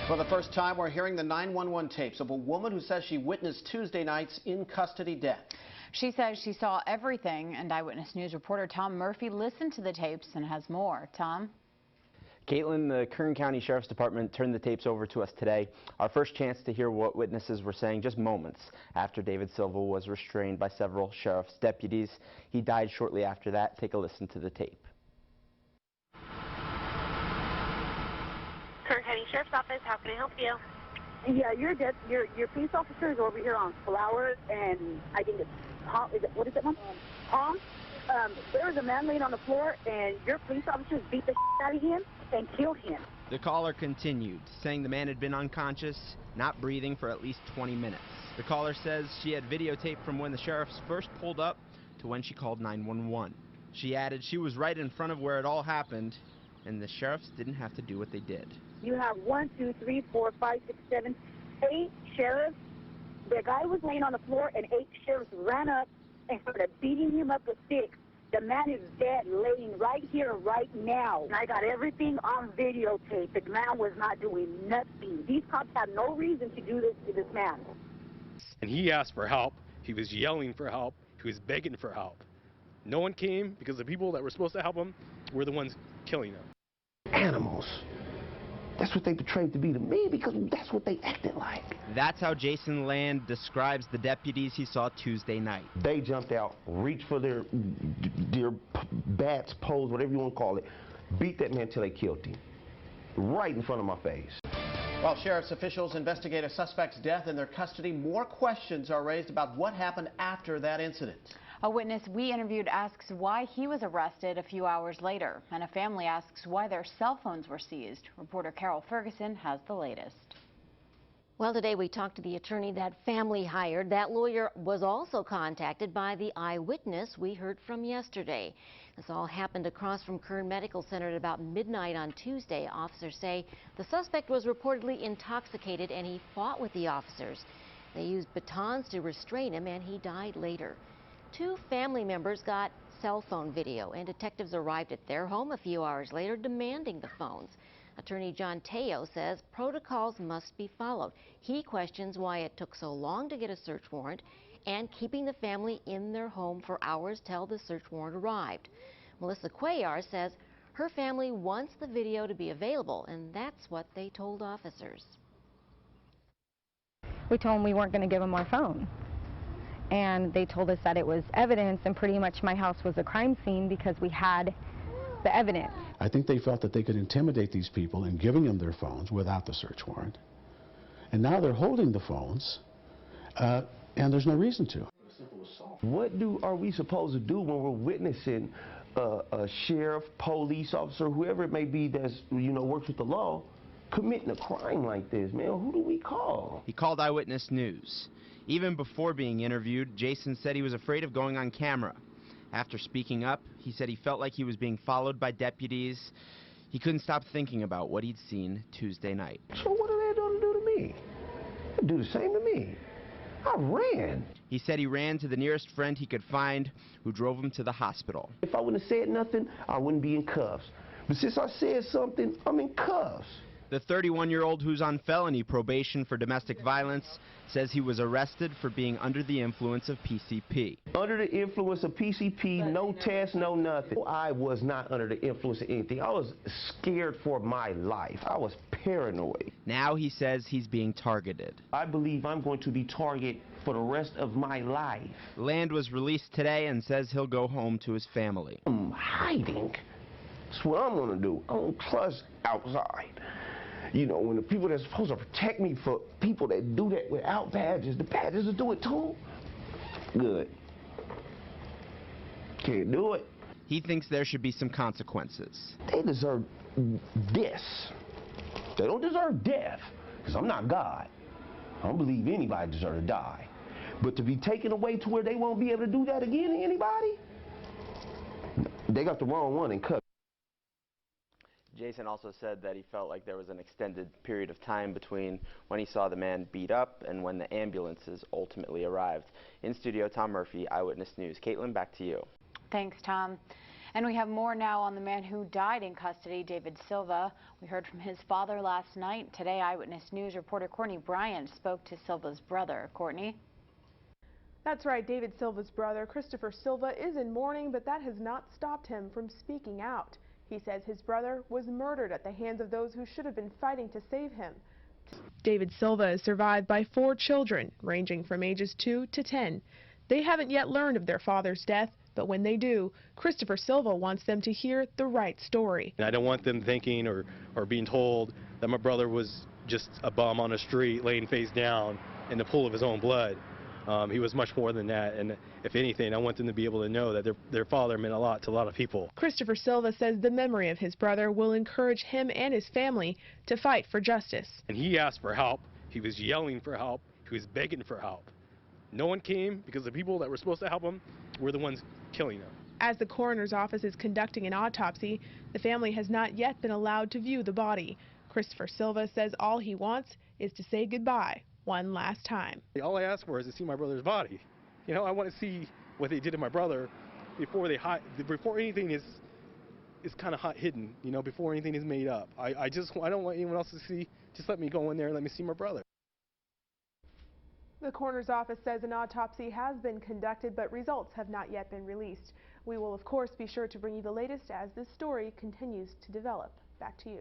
For the first time, we're hearing the 911 tapes of a woman who says she witnessed Tuesday night's in-custody death. She says she saw everything, and Eyewitness News reporter Tom Murphy listened to the tapes and has more. Tom? Caitlin, the Kern County Sheriff's Department turned the tapes over to us today. Our first chance to hear what witnesses were saying just moments after David Silva was restrained by several sheriff's deputies. He died shortly after that. Take a listen to the tape. Kern County Sheriff's Office, how can I help you? Yeah, your police officer is over here on Flower, and I think it's Palm. What is it, Mom? Palm. There was a man laying on the floor, and your police officers beat the out of him and killed him. The caller continued, saying the man had been unconscious, not breathing for at least 20 minutes. The caller says she had videotape from when the sheriffs first pulled up to when she called 911. She added she was right in front of where it all happened, and the sheriffs didn't have to do what they did. You have 1, 2, 3, 4, 5, 6, 7, 8 sheriffs. The guy was laying on the floor, and 8 sheriffs ran up and started beating him up with sticks. The man is dead, laying right here, right now. And I got everything on videotape. The man was not doing nothing. These cops have no reason to do this to this man. And he asked for help. He was yelling for help. He was begging for help. No one came because the people that were supposed to help him were the ones killing him. Animals. That's what they portrayed to be to me, because that's what they acted like. That's how Jason Land describes the deputies he saw Tuesday night. They jumped out, reached for their bats, poles, whatever you want to call it, beat that man till they killed him, right in front of my face. While sheriff's officials investigate a suspect's death in their custody, more questions are raised about what happened after that incident. A witness we interviewed asks why he was arrested a few hours later, and a family asks why their cell phones were seized. Reporter Carol Ferguson has the latest. Well, today we talked to the attorney that family hired. That lawyer was also contacted by the eyewitness we heard from yesterday. This all happened across from Kern Medical Center at about midnight on Tuesday. Officers say the suspect was reportedly intoxicated and he fought with the officers. They used batons to restrain him and he died later. 2 family members got cell phone video, and detectives arrived at their home a few hours later demanding the phones. Attorney John Teo says protocols must be followed. He questions why it took so long to get a search warrant and keeping the family in their home for hours till the search warrant arrived. Melissa Cuellar says her family wants the video to be available, and that's what they told officers. We told them we weren't going to give them our phone. And they told us that it was evidence, and pretty much my house was a crime scene because we had the evidence. I think they felt that they could intimidate these people in giving them their phones without the search warrant. And now they're holding the phones, and there's no reason to. What are we supposed to do when we're witnessing a sheriff, police officer, whoever it may be that's, works with the law, committing a crime like this, man? Who do we call? He called Eyewitness News. Even before being interviewed, Jason said he was afraid of going on camera. After speaking up, he said he felt like he was being followed by deputies. He couldn't stop thinking about what he'd seen Tuesday night. So what are they going to do to me? They do the same to me. I ran. He said he ran to the nearest friend he could find, who drove him to the hospital. If I wouldn't have said nothing, I wouldn't be in cuffs. But since I said something, I'm in cuffs. The 31-year-old, who's on felony probation for domestic violence, says he was arrested for being under the influence of PCP. Under the influence of PCP, no test, no nothing. I was not under the influence of anything. I was scared for my life. I was paranoid. Now he says he's being targeted. I believe I'm going to be targeted for the rest of my life. Land was released today and says he'll go home to his family. I'm hiding. That's what I'm going to do. I don't trust outside. When the people that's supposed to protect me for people that do that without badges, the badges will do it too. Good. Can't do it. He thinks there should be some consequences. They deserve this. They don't deserve death, because I'm not God. I don't believe anybody deserves to die. But to be taken away to where they won't be able to do that again to anybody, they got the wrong one and cut. Jason also said that he felt like there was an extended period of time between when he saw the man beat up and when the ambulances ultimately arrived. In studio, Tom Murphy, Eyewitness News. Caitlin, back to you. Thanks, Tom. And we have more now on the man who died in custody, David Silva. We heard from his father last night. Today, Eyewitness News reporter Courtney Bryant spoke to Silva's brother. Courtney? That's right. David Silva's brother, Christopher Silva, is in mourning, but that has not stopped him from speaking out. He says his brother was murdered at the hands of those who should have been fighting to save him. David Silva is survived by 4 children, ranging from ages 2 to 10. They haven't yet learned of their father's death, but when they do, Christopher Silva wants them to hear the right story. And I don't want them thinking or being told that my brother was just a bum on the street laying face down in the pool of his own blood. He was much more than that, and if anything, I want them to be able to know that their father meant a lot to a lot of people. Christopher Silva says the memory of his brother will encourage him and his family to fight for justice. And he asked for help. He was yelling for help. He was begging for help. No one came because the people that were supposed to help him were the ones killing him. As the coroner's office is conducting an autopsy, the family has not yet been allowed to view the body. Christopher Silva says all he wants is to say goodbye one last time. All I ask for is to see my brother's body. You know, I want to see what they did to my brother before anything is kind of hidden, you know, before anything is made up. I don't want anyone else to see. Just let me go in there and let me see my brother. The coroner's office says an autopsy has been conducted, but results have not yet been released. We will, of course, be sure to bring you the latest as this story continues to develop. Back to you.